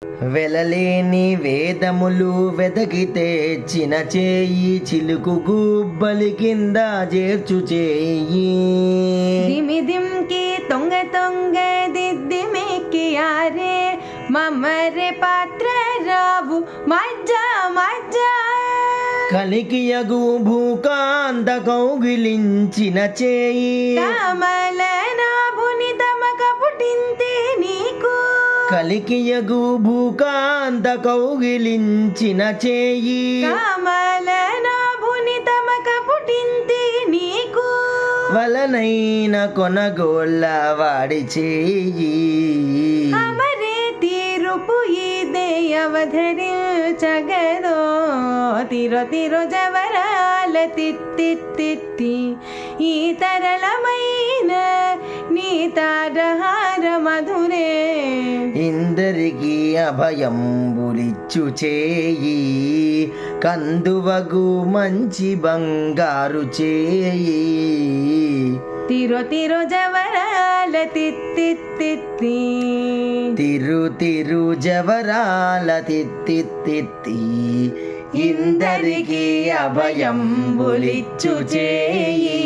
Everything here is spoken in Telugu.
వెలలేని వేదములు వెదకితే చిన్న చేయి చిలుకు గుబ్బలి కింద చేర్చు చేయి దిమిదింకి తొంగ తొంగ దిద్దిమెక్కియారే మమ్మరే పాత్ర రావు మజ్జా మజ్జా కలికియగు భూకాంత కౌగిలించిన చేయి కమల నాభుని తమక పుట్టింతే నీకు కలికియగు భూకాంత కౌగిలించిన చేయి కమల నాభుని తమక పుట్టింతే నీకు వలనైన కొనగోళ్ళ వాడి చేయి అమరే తీరుపు ఇదే అవధరించగదో తిరో తిరో జవరాల తిత్తి ఈ తరళమైన నీ తారహార మధురే ఇందరికి అభయంబులిచ్చు చేయి కందువగు మంచి బంగారు చేయి తిరో తిరో జవరాల తిత్తి తిరు తిరు జవరాల తిత్తి ఇందరికి అభయంబులిచ్చు చేయి